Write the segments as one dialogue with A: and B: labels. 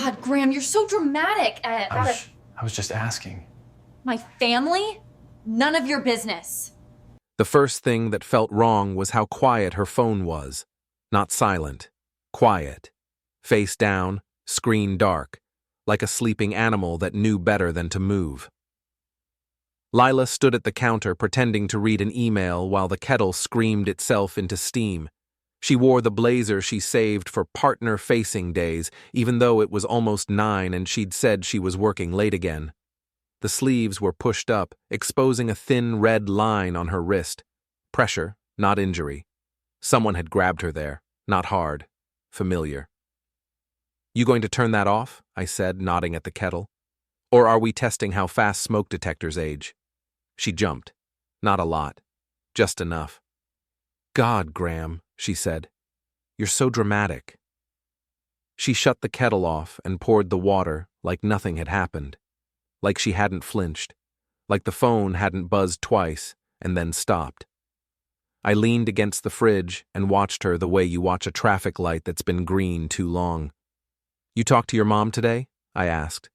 A: God, Graham, you're so dramatic.
B: I was just asking.
A: My family? None of your business.
C: The first thing that felt wrong was how quiet her phone was. Not silent. Quiet. Face down, screen dark, like a sleeping animal that knew better than to move. Lila stood at the counter pretending to read an email while the kettle screamed itself into steam. She wore the blazer she saved for partner-facing days, even though it was almost 9 and she'd said she was working late again. The sleeves were pushed up, exposing a thin red line on her wrist. Pressure, not injury. Someone had grabbed her there, not hard, familiar. "You going to turn that off?" I said, nodding at the kettle. "Or are we testing how fast smoke detectors age?" She jumped. Not a lot. Just enough. "God, Graham," she said. "You're so dramatic." She shut the kettle off and poured the water like nothing had happened. Like she hadn't flinched. Like the phone hadn't buzzed twice and then stopped. I leaned against the fridge and watched her the way you watch a traffic light that's been green too long. "You talked to your mom today?" I asked.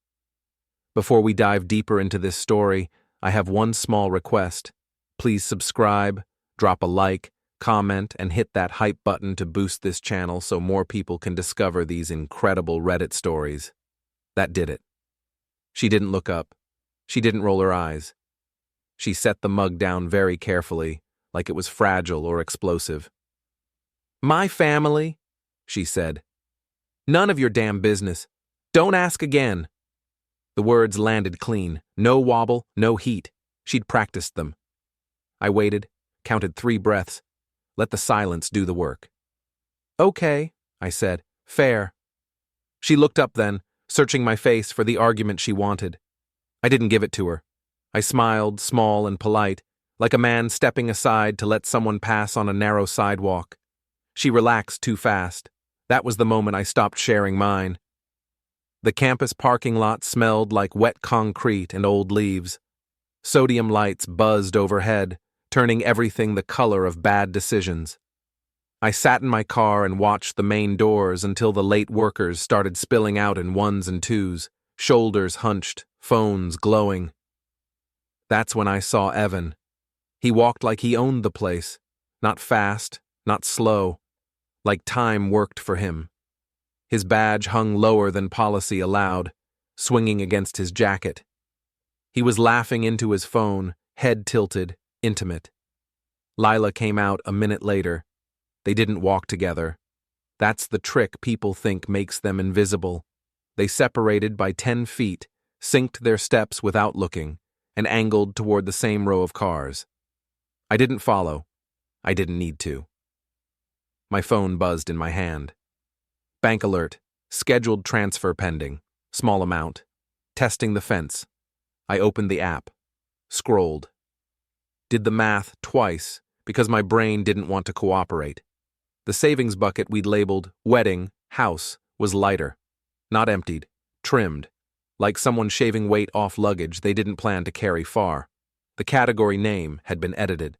C: Before we dive deeper into this story, I have one small request. Please subscribe, drop a like, comment, and hit that hype button to boost this channel so more people can discover these incredible Reddit stories. That did it. She didn't look up. She didn't roll her eyes. She set the mug down very carefully, like it was fragile or explosive. "My family," she said. "None of your damn business. Don't ask again." The words landed clean. No wobble, no heat. She'd practiced them. I waited, counted 3 breaths, let the silence do the work. "Okay," I said. "Fair." She looked up then, searching my face for the argument she wanted. I didn't give it to her. I smiled, small and polite, like a man stepping aside to let someone pass on a narrow sidewalk. She relaxed too fast. That was the moment I stopped sharing mine. The campus parking lot smelled like wet concrete and old leaves. Sodium lights buzzed overhead, turning everything the color of bad decisions. I sat in my car and watched the main doors until the late workers started spilling out in 1s and 2s, shoulders hunched, phones glowing. That's when I saw Evan. He walked like he owned the place, not fast, not slow, like time worked for him. His badge hung lower than policy allowed, swinging against his jacket. He was laughing into his phone, head tilted, intimate. Lila came out a minute later. They didn't walk together. That's the trick people think makes them invisible. They separated by 10 feet, synced their steps without looking, and angled toward the same row of cars. I didn't follow. I didn't need to. My phone buzzed in my hand. Bank alert. Scheduled transfer pending. Small amount. Testing the fence. I opened the app. Scrolled. Did the math twice because my brain didn't want to cooperate. The savings bucket we'd labeled wedding, house, was lighter. Not emptied. Trimmed. Like someone shaving weight off luggage they didn't plan to carry far. The category name had been edited.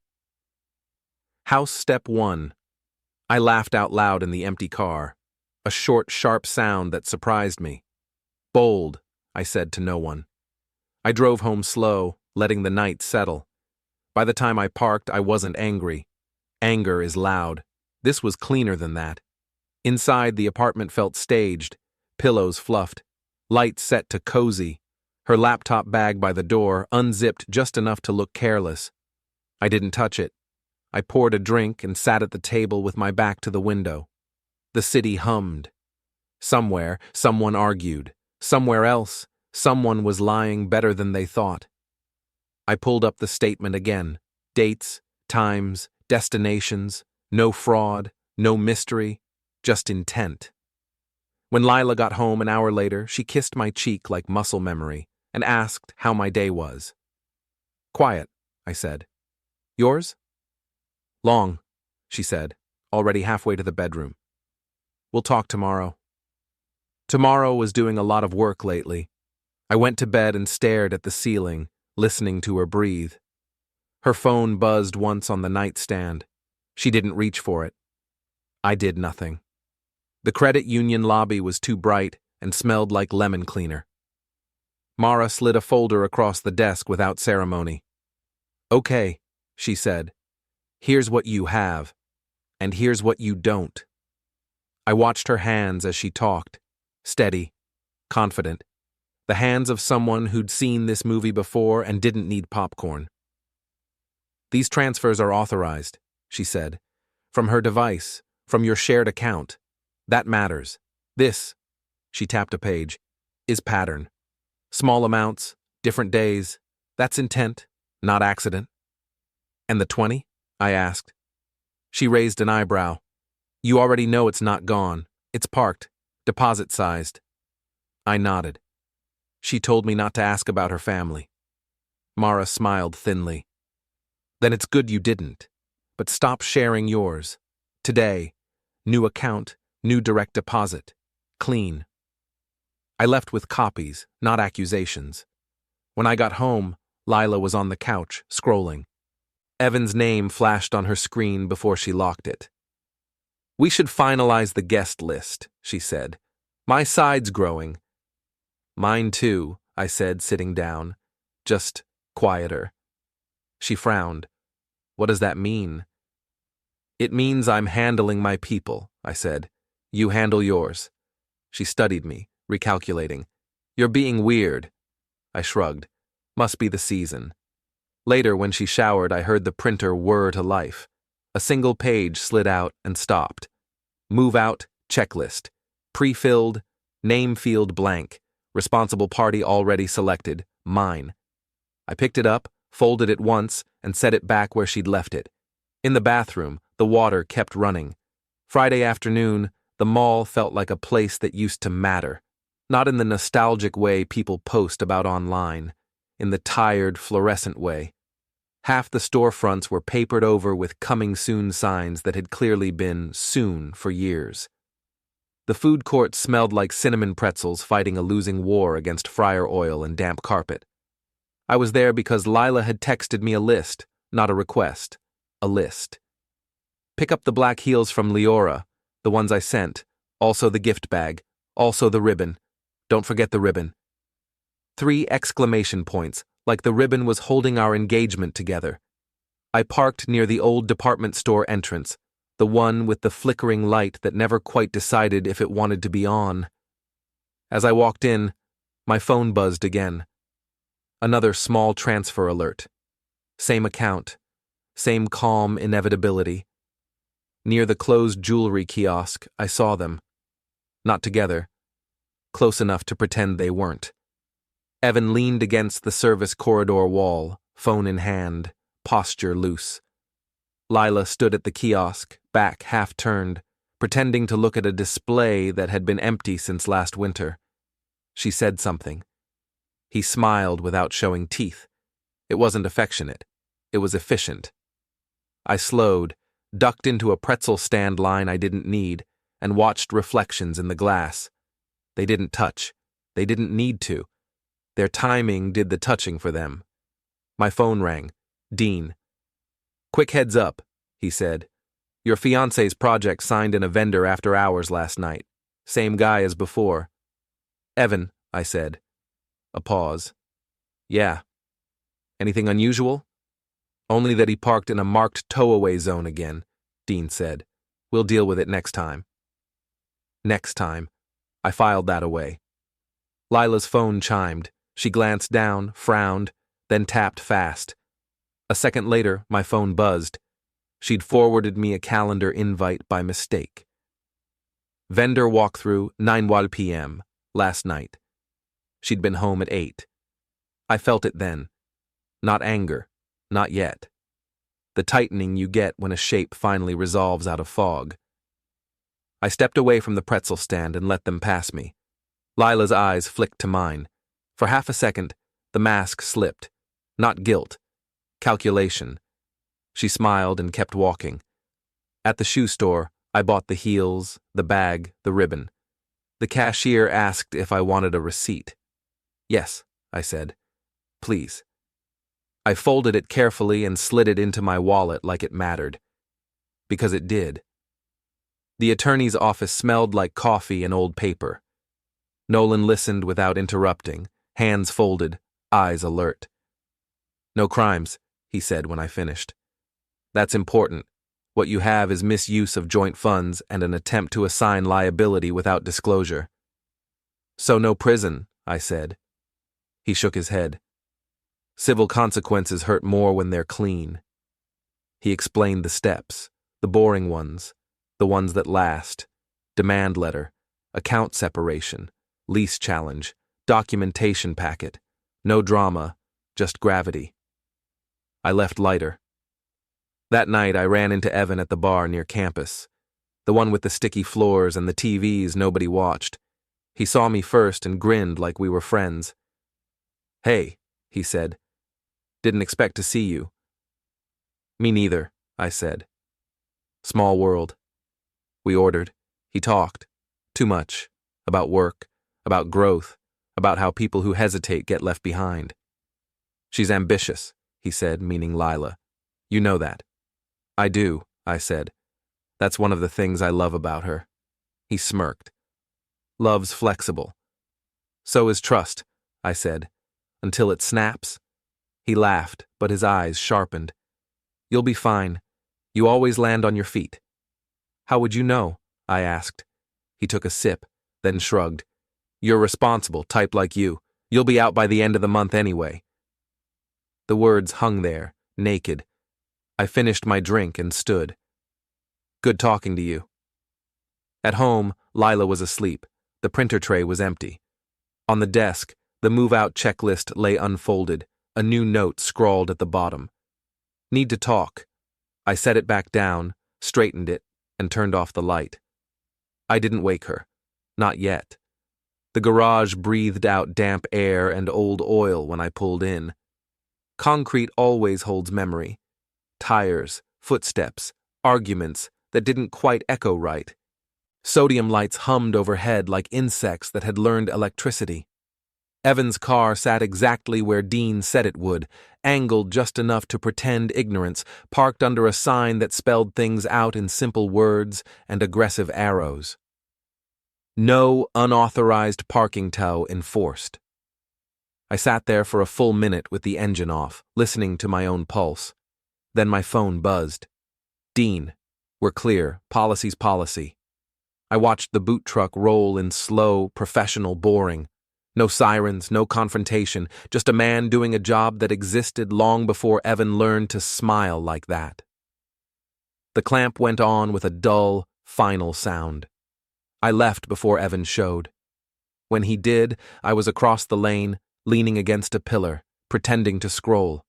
C: House step 1. I laughed out loud in the empty car. A short, sharp sound that surprised me. "Bold," I said to no one. I drove home slow, letting the night settle. By the time I parked, I wasn't angry. Anger is loud. This was cleaner than that. Inside, the apartment felt staged, pillows fluffed, lights set to cozy, her laptop bag by the door, unzipped just enough to look careless. I didn't touch it. I poured a drink and sat at the table with my back to the window. The city hummed. Somewhere, someone argued. Somewhere else, someone was lying better than they thought. I pulled up the statement again. Dates, times, destinations, no fraud, no mystery, just intent. When Lila got home an hour later, she kissed my cheek like muscle memory and asked how my day was. "Quiet," I said. "Yours?" "Long," she said, already halfway to the bedroom. "We'll talk tomorrow." Tomorrow was doing a lot of work lately. I went to bed and stared at the ceiling, listening to her breathe. Her phone buzzed once on the nightstand. She didn't reach for it. I did nothing. The credit union lobby was too bright, and smelled like lemon cleaner. Mara slid a folder across the desk without ceremony. "Okay," she said. "Here's what you have, and here's what you don't." I watched her hands as she talked, steady, confident, the hands of someone who'd seen this movie before and didn't need popcorn. "These transfers are authorized," she said, "from her device, from your shared account. That matters. This," she tapped a page, "is pattern. Small amounts, different days. That's intent, not accident." "And the 20? I asked. She raised an eyebrow. "You already know it's not gone. It's parked, deposit-sized." I nodded. She told me not to ask about her family. Mara smiled thinly. "Then it's good you didn't. But stop sharing yours. Today, new account, new direct deposit. Clean." I left with copies, not accusations. When I got home, Lila was on the couch, scrolling. Evan's name flashed on her screen before she locked it. "We should finalize the guest list," she said. "My side's growing." "Mine too," I said, sitting down. "Just quieter." She frowned. "What does that mean?" "It means I'm handling my people," I said. "You handle yours." She studied me, recalculating. "You're being weird." I shrugged. Must be the season. Later, when she showered, I heard the printer whir to life. A single page slid out and stopped. "Move out, checklist. Pre-filled, name field blank. Responsible party already selected, mine." I picked it up, folded it once, and set it back where she'd left it. In the bathroom, the water kept running. Friday afternoon, the mall felt like a place that used to matter. Not in the nostalgic way people post about online, in the tired, fluorescent way. Half the storefronts were papered over with coming soon signs that had clearly been soon for years. The food court smelled like cinnamon pretzels fighting a losing war against fryer oil and damp carpet. I was there because Lila had texted me a list, not a request. A list. "Pick up the black heels from Leora, the ones I sent, also the gift bag, also the ribbon. Don't forget the ribbon." 3 exclamation points, like the ribbon was holding our engagement together. I parked near the old department store entrance, the one with the flickering light that never quite decided if it wanted to be on. As I walked in, my phone buzzed again. Another small transfer alert. Same account. Same calm inevitability. Near the closed jewelry kiosk, I saw them. Not together. Close enough to pretend they weren't. Evan leaned against the service corridor wall, phone in hand, posture loose. Lila stood at the kiosk, back half-turned, pretending to look at a display that had been empty since last winter. She said something. He smiled without showing teeth. It wasn't affectionate. It was efficient. I slowed, ducked into a pretzel stand line I didn't need, and watched reflections in the glass. They didn't touch. They didn't need to. Their timing did the touching for them. My phone rang. Dean. "Quick heads up," he said. "Your fiancé's project signed in a vendor after hours last night. Same guy as before." "Evan," I said. A pause. "Yeah. Anything unusual?" "Only that he parked in a marked tow-away zone again," Dean said. "We'll deal with it next time." Next time. I filed that away. Lila's phone chimed. She glanced down, frowned, then tapped fast. A second later, my phone buzzed. She'd forwarded me a calendar invite by mistake. Vendor walkthrough, 9 p.m., last night. She'd been home at 8. I felt it then. Not anger. Not yet. The tightening you get when a shape finally resolves out of fog. I stepped away from the pretzel stand and let them pass me. Lila's eyes flicked to mine. For half a second, the mask slipped. Not guilt. Calculation. She smiled and kept walking. At the shoe store, I bought the heels, the bag, the ribbon. The cashier asked if I wanted a receipt. "Yes," I said. "Please." I folded it carefully and slid it into my wallet like it mattered. Because it did. The attorney's office smelled like coffee and old paper. Nolan listened without interrupting, hands folded, eyes alert. "No crimes," he said when I finished. "That's important. What you have is misuse of joint funds and an attempt to assign liability without disclosure." "So no prison," I said. He shook his head. "Civil consequences hurt more when they're clean." He explained the steps, the boring ones, the ones that last: demand letter, account separation, lease challenge, documentation packet. No drama, just gravity. I left lighter. That night I ran into Evan at the bar near campus, the one with the sticky floors and the TVs nobody watched. He saw me first and grinned like we were friends. "Hey," he said. "Didn't expect to see you." "Me neither," I said. Small world. We ordered. He talked. Too much. About work, about growth, about how people who hesitate get left behind. "She's ambitious," he said, meaning Lila. "You know that." "I do," I said. "That's one of the things I love about her." He smirked. "Love's flexible." "So is trust," I said. "Until it snaps." He laughed, but his eyes sharpened. "You'll be fine. You always land on your feet." "How would you know?" I asked. He took a sip, then shrugged. "You're responsible, type like you. You'll be out by the end of the month anyway." The words hung there, naked. I finished my drink and stood. "Good talking to you." At home, Lila was asleep. The printer tray was empty. On the desk, the move-out checklist lay unfolded, a new note scrawled at the bottom. "Need to talk." I set it back down, straightened it, and turned off the light. I didn't wake her. Not yet. The garage breathed out damp air and old oil when I pulled in. Concrete always holds memory. Tires, footsteps, arguments that didn't quite echo right. Sodium lights hummed overhead like insects that had learned electricity. Evan's car sat exactly where Dean said it would, angled just enough to pretend ignorance, parked under a sign that spelled things out in simple words and aggressive arrows. "No unauthorized parking tow enforced." I sat there for a full minute with the engine off, listening to my own pulse. Then my phone buzzed. "Dean, we're clear. Policy's policy." I watched the boot truck roll in slow, professional boring. No sirens, no confrontation, just a man doing a job that existed long before Evan learned to smile like that. The clamp went on with a dull, final sound. I left before Evan showed. When he did, I was across the lane, leaning against a pillar, pretending to scroll.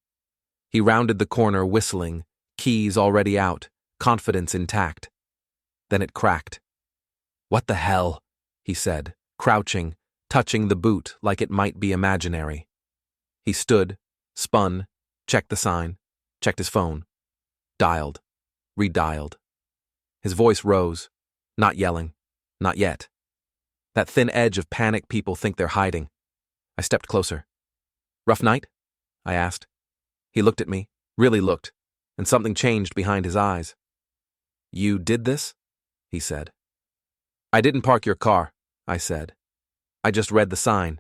C: He rounded the corner whistling, keys already out, confidence intact. Then it cracked. "What the hell?" he said, crouching, touching the boot like it might be imaginary. He stood, spun, checked the sign, checked his phone. Dialed, redialed. His voice rose, not yelling, not yet. That thin edge of panic people think they're hiding. I stepped closer. "Rough night?" I asked. He looked at me, really looked, and something changed behind his eyes. "You did this?" he said. "I didn't park your car," I said. "I just read the sign."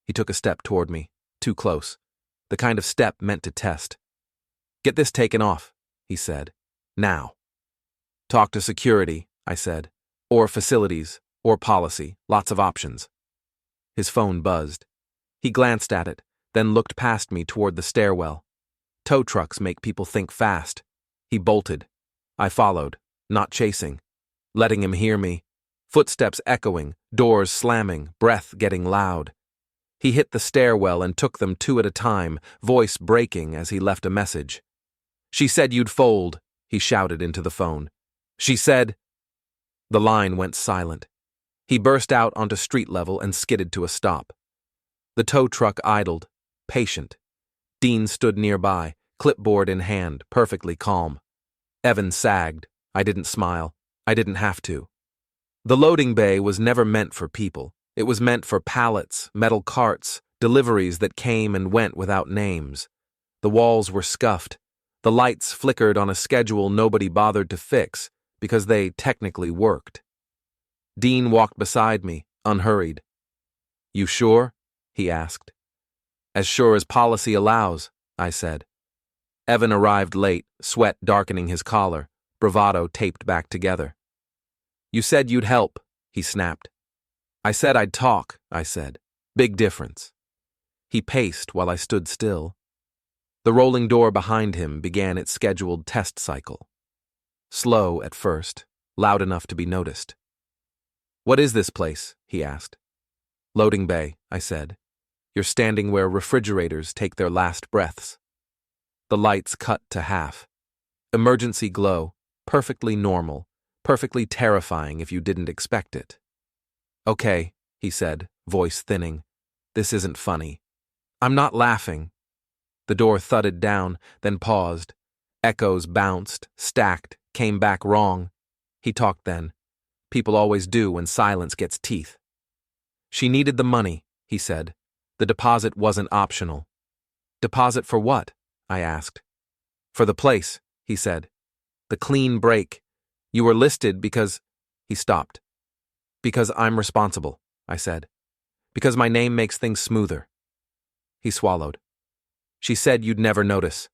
C: He took a step toward me, too close, the kind of step meant to test. "Get this taken off," he said. "Now." "Talk to security," I said. "Or facilities, or policy, lots of options." His phone buzzed. He glanced at it, then looked past me toward the stairwell. Tow trucks make people think fast. He bolted. I followed, not chasing, letting him hear me. Footsteps echoing, doors slamming, breath getting loud. He hit the stairwell and took them two at a time, voice breaking as he left a message. "She said you'd fold," he shouted into the phone. "She said—" The line went silent. He burst out onto street level and skidded to a stop. The tow truck idled, patient. Dean stood nearby, clipboard in hand, perfectly calm. Evan sagged. I didn't smile. I didn't have to. The loading bay was never meant for people. It was meant for pallets, metal carts, deliveries that came and went without names. The walls were scuffed. The lights flickered on a schedule nobody bothered to fix because they technically worked. Dean walked beside me, unhurried. You sure? He asked. As sure as policy allows, I said. Evan arrived late, sweat darkening his collar, bravado taped back together. You said you'd help, he snapped. I said I'd talk, I said. Big difference. He paced while I stood still. The rolling door behind him began its scheduled test cycle. Slow at first, loud enough to be noticed. What is this place? He asked. Loading bay, I said. You're standing where refrigerators take their last breaths. The lights cut to half. Emergency glow, perfectly normal, perfectly terrifying if you didn't expect it. Okay, he said, voice thinning. This isn't funny. I'm not laughing. The door thudded down, then paused. Echoes bounced, stacked, came back wrong. He talked then. People always do when silence gets teeth. She needed the money, he said. The deposit wasn't optional. Deposit for what? I asked. For the place, he said. The clean break. You were listed because... He stopped. Because I'm responsible, I said. Because my name makes things smoother. He swallowed. She said you'd never notice.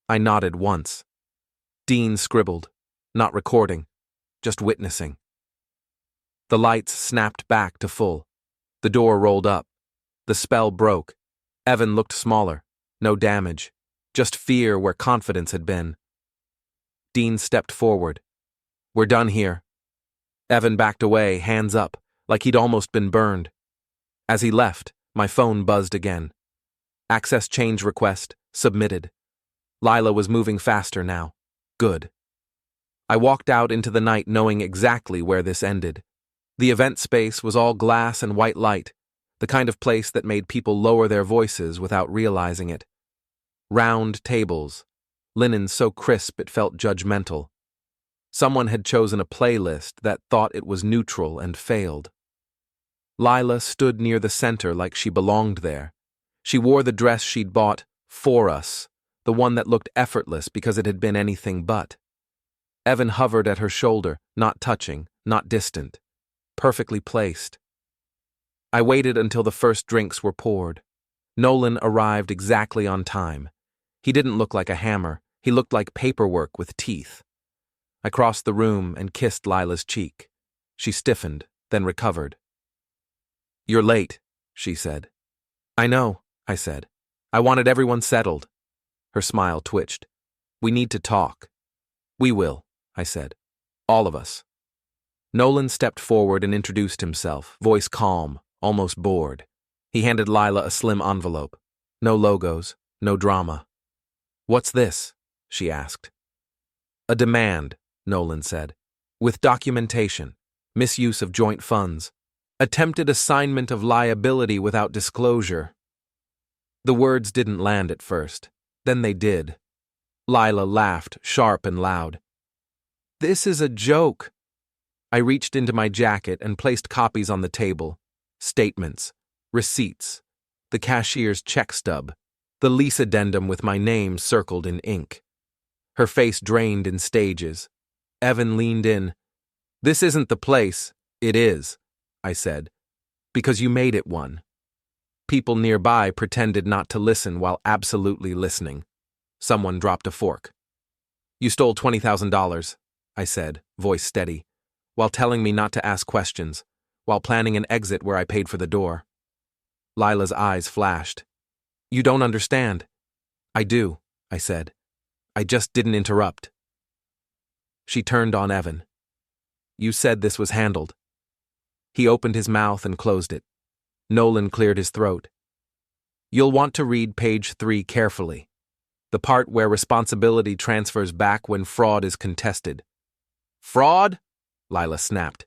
C: I nodded once. Dean scribbled, not recording, just witnessing. The lights snapped back to full. The door rolled up. The spell broke. Evan looked smaller. No damage. Just fear where confidence had been. Dean stepped forward. We're done here. Evan backed away, hands up, like he'd almost been burned. As he left, my phone buzzed again. Access change request, submitted. Lila was moving faster now. Good. I walked out into the night knowing exactly where this ended. The event space was all glass and white light, the kind of place that made people lower their voices without realizing it. Round tables, linen so crisp it felt judgmental. Someone had chosen a playlist that thought it was neutral and failed. Lila stood near the center like she belonged there. She wore the dress she'd bought for us, the one that looked effortless because it had been anything but. Evan hovered at her shoulder, not touching, not distant, perfectly placed. I waited until the first drinks were poured. Nolan arrived exactly on time. He didn't look like a hammer, he looked like paperwork with teeth. I crossed the room and kissed Lila's cheek. She stiffened, then recovered. You're late, she said. I know, I said. I wanted everyone settled. Her smile twitched. We need to talk. We will, I said. All of us. Nolan stepped forward and introduced himself, voice calm, almost bored. He handed Lila a slim envelope. No logos, no drama. What's this? She asked. A demand, Nolan said. With documentation, misuse of joint funds, attempted assignment of liability without disclosure. The words didn't land at first. Then they did. Lila laughed, sharp and loud. This is a joke. I reached into my jacket and placed copies on the table. Statements, receipts, the cashier's check stub, the lease addendum with my name circled in ink. Her face drained in stages. Evan leaned in. This isn't the place. It is, I said, because you made it one. People nearby pretended not to listen while absolutely listening. Someone dropped a fork. You stole $20,000, I said, voice steady, while telling me not to ask questions, while planning an exit where I paid for the door. Lila's eyes flashed. You don't understand. I do, I said. I just didn't interrupt. She turned on Evan. You said this was handled. He opened his mouth and closed it. Nolan cleared his throat. You'll want to read page 3 carefully. The part where responsibility transfers back when fraud is contested. Fraud? Lila snapped.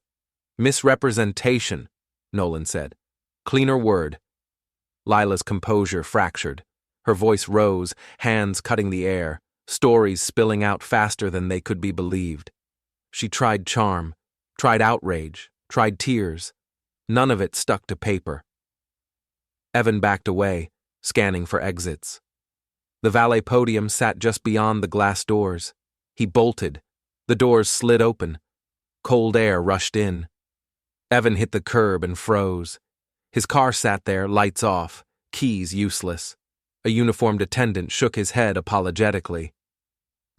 C: Misrepresentation, Nolan said. Cleaner word. Lila's composure fractured. Her voice rose, hands cutting the air, stories spilling out faster than they could be believed. She tried charm, tried outrage, tried tears. None of it stuck to paper. Evan backed away, scanning for exits. The valet podium sat just beyond the glass doors. He bolted. The doors slid open. Cold air rushed in. Evan hit the curb and froze. His car sat there, lights off, keys useless. A uniformed attendant shook his head apologetically.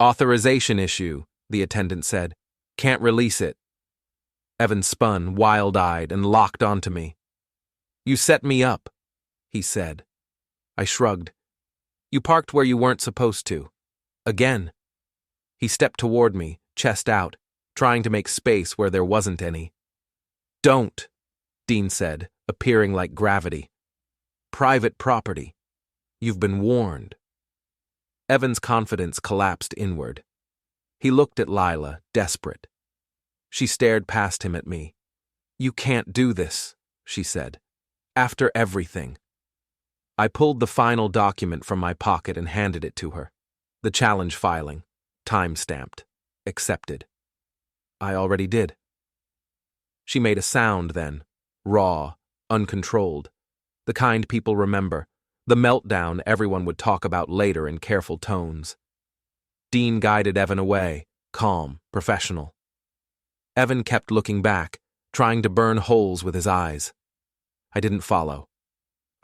C: "Authorization issue," the attendant said. "Can't release it." Evan spun, wild-eyed, and locked onto me. "You set me up," he said. I shrugged. "You parked where you weren't supposed to. Again." He stepped toward me, chest out, trying to make space where there wasn't any. "Don't," Dean said, appearing like gravity. "Private property. You've been warned." Evan's confidence collapsed inward. He looked at Lila, desperate. She stared past him at me. "You can't do this," she said. "After everything." I pulled the final document from my pocket and handed it to her. The challenge filing, time-stamped, accepted. I already did. She made a sound then, raw, uncontrolled, the kind people remember, the meltdown everyone would talk about later in careful tones. Dean guided Evan away, calm, professional. Evan kept looking back, trying to burn holes with his eyes. I didn't follow.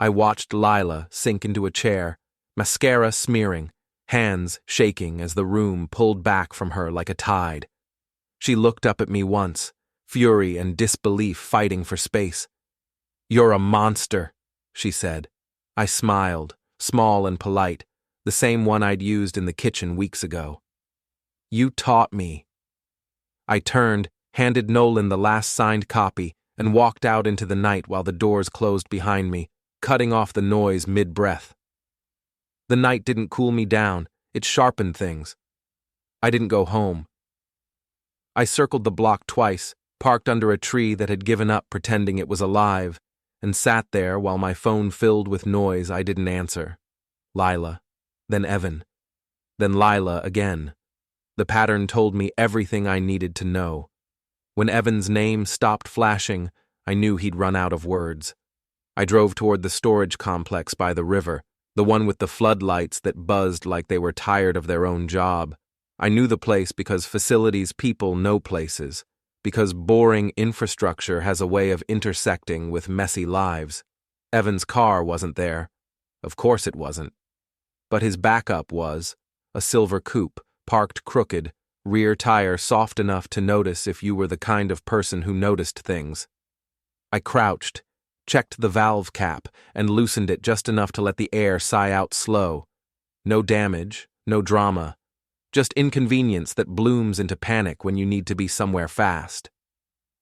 C: I watched Lila sink into a chair, mascara smearing, hands shaking as the room pulled back from her like a tide. She looked up at me once, fury and disbelief fighting for space. "You're a monster," she said. I smiled, small and polite, the same one I'd used in the kitchen weeks ago. "You taught me." I turned, handed Nolan the last signed copy, and walked out into the night while the doors closed behind me, cutting off the noise mid-breath. The night didn't cool me down, it sharpened things. I didn't go home. I circled the block twice, parked under a tree that had given up pretending it was alive, and sat there while my phone filled with noise I didn't answer. Lila, then Evan, then Lila again. The pattern told me everything I needed to know. When Evan's name stopped flashing, I knew he'd run out of words. I drove toward the storage complex by the river, the one with the floodlights that buzzed like they were tired of their own job. I knew the place because facilities people know places, because boring infrastructure has a way of intersecting with messy lives. Evan's car wasn't there. Of course it wasn't. But his backup was, a silver coupe, parked crooked, rear tire soft enough to notice if you were the kind of person who noticed things. I crouched, checked the valve cap, and loosened it just enough to let the air sigh out slow. No damage, no drama, just inconvenience that blooms into panic when you need to be somewhere fast.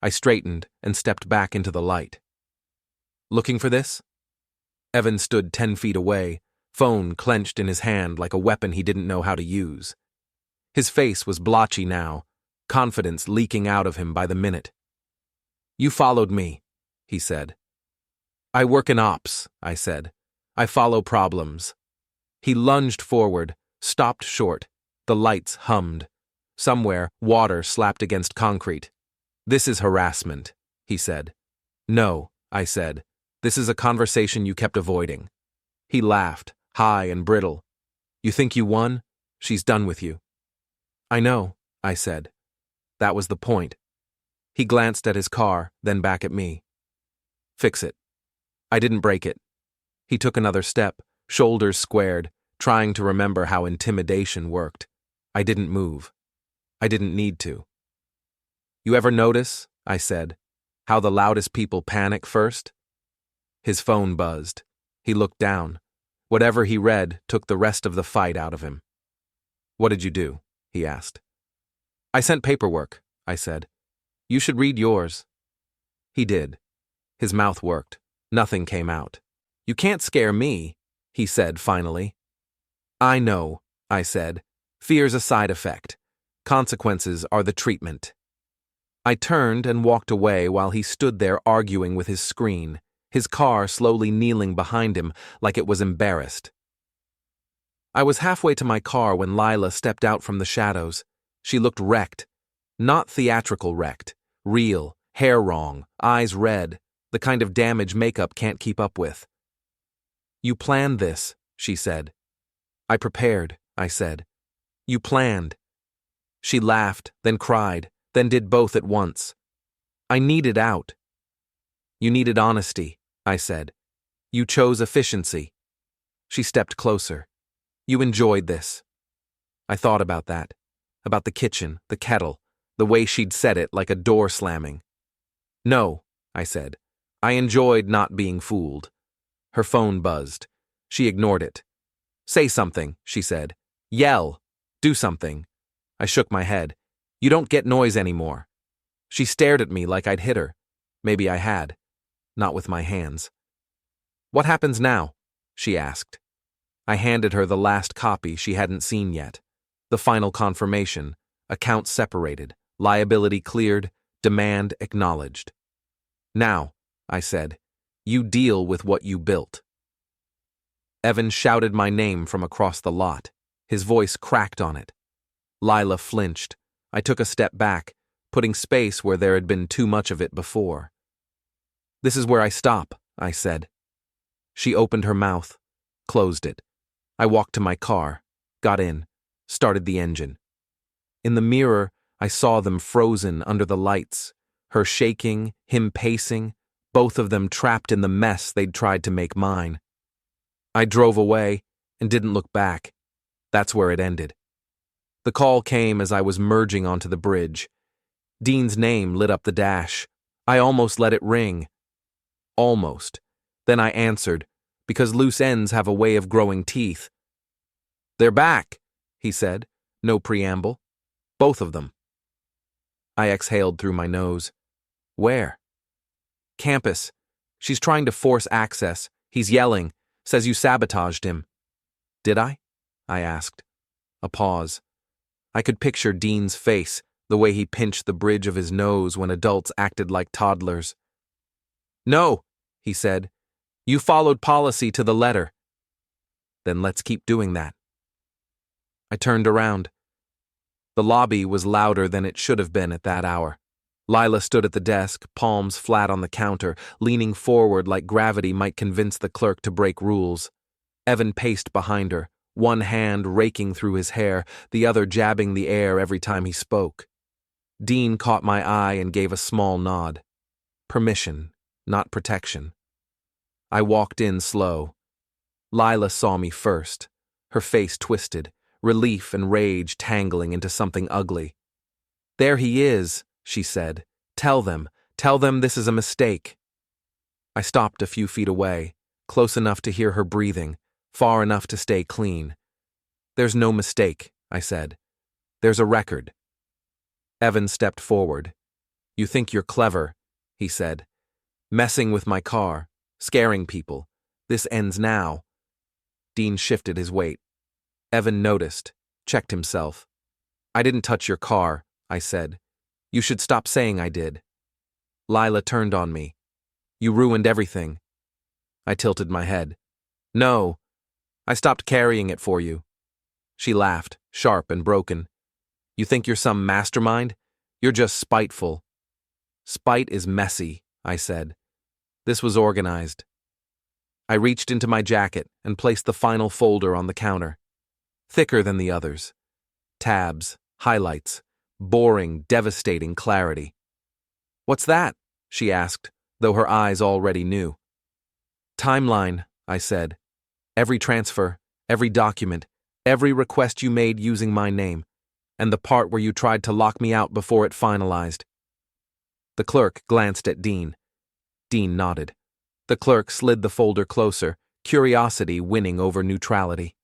C: I straightened and stepped back into the light. "Looking for this?" Evan stood 10 feet away, phone clenched in his hand like a weapon he didn't know how to use. His face was blotchy now, confidence leaking out of him by the minute. "You followed me," he said. "I work in ops," I said. "I follow problems." He lunged forward, stopped short. The lights hummed. Somewhere, water slapped against concrete. "This is harassment," he said. "No," I said. "This is a conversation you kept avoiding." He laughed, high and brittle. "You think you won? She's done with you." "I know," I said. That was the point. He glanced at his car, then back at me. "Fix it." I didn't break it. He took another step, shoulders squared, trying to remember how intimidation worked. I didn't move. I didn't need to. "You ever notice," I said, "how the loudest people panic first?" His phone buzzed. He looked down. Whatever he read took the rest of the fight out of him. "What did you do?" he asked. "I sent paperwork," I said. "You should read yours." He did. His mouth worked. Nothing came out. "You can't scare me," he said finally. "I know," I said. "Fear's a side effect. Consequences are the treatment." I turned and walked away while he stood there arguing with his screen, his car slowly kneeling behind him like it was embarrassed. I was halfway to my car when Lila stepped out from the shadows. She looked wrecked. Not theatrical wrecked. Real, hair wrong, eyes red, the kind of damage makeup can't keep up with. "You planned this," she said. "I prepared," I said. "You planned." She laughed, then cried, then did both at once. "I needed out." "You needed honesty," I said. You chose efficiency. She stepped closer. You enjoyed this. I thought about that. About the kitchen, the kettle, the way she'd said it like a door slamming. No, I said. I enjoyed not being fooled. Her phone buzzed. She ignored it. Say something, she said. Yell. Do something. I shook my head. You don't get noise anymore. She stared at me like I'd hit her. Maybe I had. Not with my hands. What happens now? She asked. I handed her the last copy she hadn't seen yet. The final confirmation. Accounts separated. Liability cleared. Demand acknowledged. Now, I said, you deal with what you built. Evan shouted my name from across the lot. His voice cracked on it. Lila flinched. I took a step back, putting space where there had been too much of it before. This is where I stop, I said. She opened her mouth, closed it. I walked to my car, got in, started the engine. In the mirror, I saw them frozen under the lights, her shaking, him pacing, both of them trapped in the mess they'd tried to make mine. I drove away and didn't look back. That's where it ended. The call came as I was merging onto the bridge. Dean's name lit up the dash. I almost let it ring. Almost. Then I answered, because loose ends have a way of growing teeth. They're back, he said, no preamble. Both of them. I exhaled through my nose. Where? Campus. She's trying to force access. He's yelling, says you sabotaged him. Did I? I asked. A pause. I could picture Dean's face, the way he pinched the bridge of his nose when adults acted like toddlers. No, he said. You followed policy to the letter. Then let's keep doing that. I turned around. The lobby was louder than it should have been at that hour. Lila stood at the desk, palms flat on the counter, leaning forward like gravity might convince the clerk to break rules. Evan paced behind her, one hand raking through his hair, the other jabbing the air every time he spoke. Dean caught my eye and gave a small nod. Permission, not protection. I walked in slow. Lila saw me first, her face twisted, relief and rage tangling into something ugly. There he is, she said. Tell them this is a mistake. I stopped a few feet away, close enough to hear her breathing, far enough to stay clean. There's no mistake, I said. There's a record. Evan stepped forward. You think you're clever, he said. Messing with my car, scaring people. This ends now. Dean shifted his weight. Evan noticed, checked himself. I didn't touch your car, I said. You should stop saying I did. Lila turned on me. You ruined everything. I tilted my head. No, I stopped carrying it for you. She laughed, sharp and broken. You think you're some mastermind? You're just spiteful. Spite is messy, I said. This was organized. I reached into my jacket and placed the final folder on the counter. Thicker than the others. Tabs, highlights, boring, devastating clarity. What's that? She asked, though her eyes already knew. Timeline, I said. Every transfer, every document, every request you made using my name, and the part where you tried to lock me out before it finalized. The clerk glanced at Dean. Dean nodded. The clerk slid the folder closer, curiosity winning over neutrality.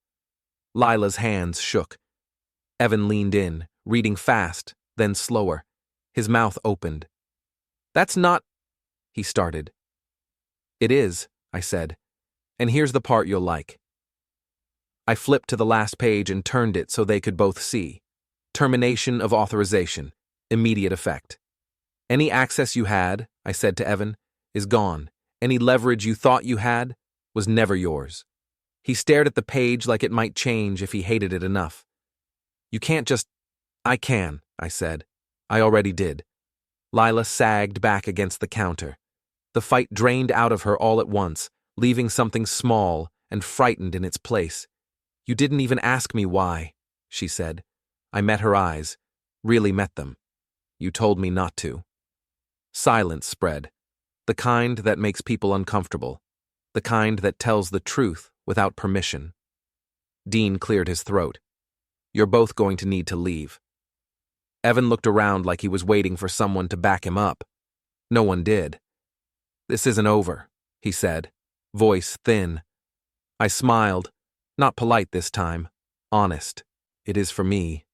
C: Lila's hands shook. Evan leaned in, reading fast, then slower. His mouth opened. That's not... he started. It is, I said. And here's the part you'll like. I flipped to the last page and turned it so they could both see. Termination of authorization. Immediate effect. Any access you had, I said to Evan, is gone. Any leverage you thought you had was never yours. He stared at the page like it might change if he hated it enough. You can't just... I can, I said. I already did. Lila sagged back against the counter. The fight drained out of her all at once, leaving something small and frightened in its place. You didn't even ask me why, she said. I met her eyes, really met them. You told me not to. Silence spread. The The kind that makes people uncomfortable. The kind that tells the truth without permission. Dean cleared his throat. You're both going to need to leave. Evan looked around like he was waiting for someone to back him up. No one did. This isn't over, he said, voice thin. I smiled, not polite this time, honest. It is for me.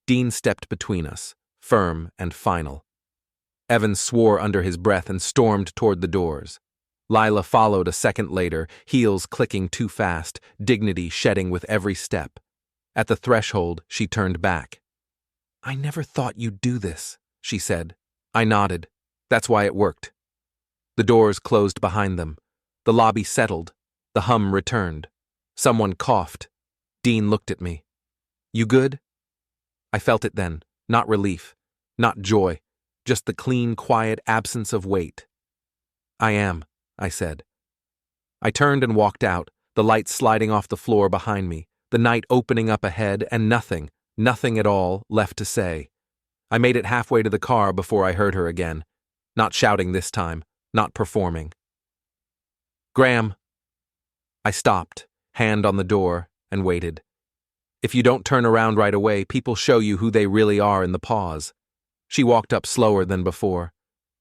C: Dean stepped between us, firm and final. Evan swore under his breath and stormed toward the doors. Lila followed a second later, heels clicking too fast, dignity shedding with every step. At the threshold, she turned back. I never thought you'd do this, she said. I nodded. That's why it worked. The doors closed behind them. The lobby settled. The hum returned. Someone coughed. Dean looked at me. You good? I felt it then, not relief, not joy, just the clean, quiet absence of weight. I am, I said. I turned and walked out, the lights sliding off the floor behind me, the night opening up ahead, and nothing at all left to say. I made it halfway to the car before I heard her again, not shouting this time, not performing. Graham. I stopped, hand on the door, and waited. If you don't turn around right away, people show you who they really are in the pause. She walked up slower than before,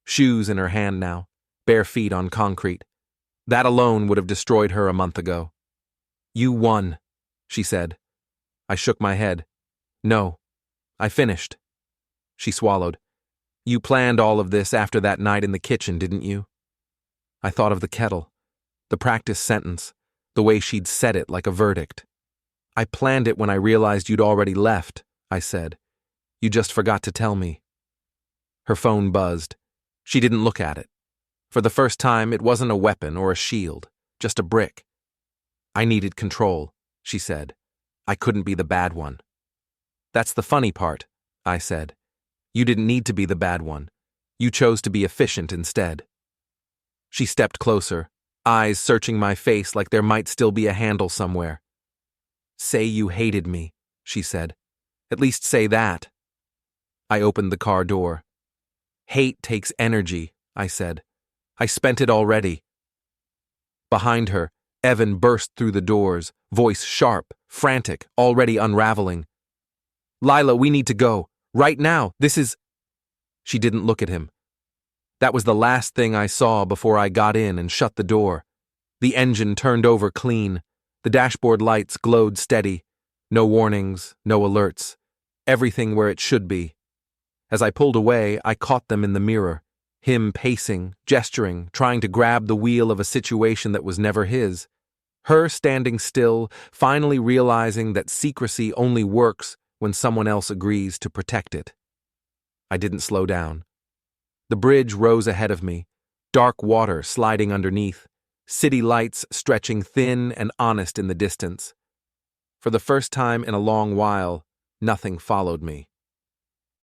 C: shoes in her hand now, bare feet on concrete. That alone would have destroyed her a month ago. You won, she said. I shook my head. No, I finished. She swallowed. You planned all of this after that night in the kitchen, didn't you? I thought of the kettle, the practice sentence, the way she'd said it like a verdict. I planned it when I realized you'd already left, I said. You just forgot to tell me. Her phone buzzed. She didn't look at it. For the first time, it wasn't a weapon or a shield, just a brick. I needed control, she said. I couldn't be the bad one. That's the funny part, I said. You didn't need to be the bad one. You chose to be efficient instead. She stepped closer, eyes searching my face like there might still be a handle somewhere. Say you hated me, she said. At least say that. I opened the car door. Hate takes energy, I said. I spent it already. Behind her, Evan burst through the doors, voice sharp, frantic, already unraveling. Lila, we need to go. Right now, this is... She didn't look at him. That was the last thing I saw before I got in and shut the door. The engine turned over clean. The dashboard lights glowed steady. No warnings, no alerts. Everything where it should be. As I pulled away, I caught them in the mirror. Him pacing, gesturing, trying to grab the wheel of a situation that was never his. Her standing still, finally realizing that secrecy only works when someone else agrees to protect it. I didn't slow down. The bridge rose ahead of me, dark water sliding underneath, city lights stretching thin and honest in the distance. For the first time in a long while, nothing followed me.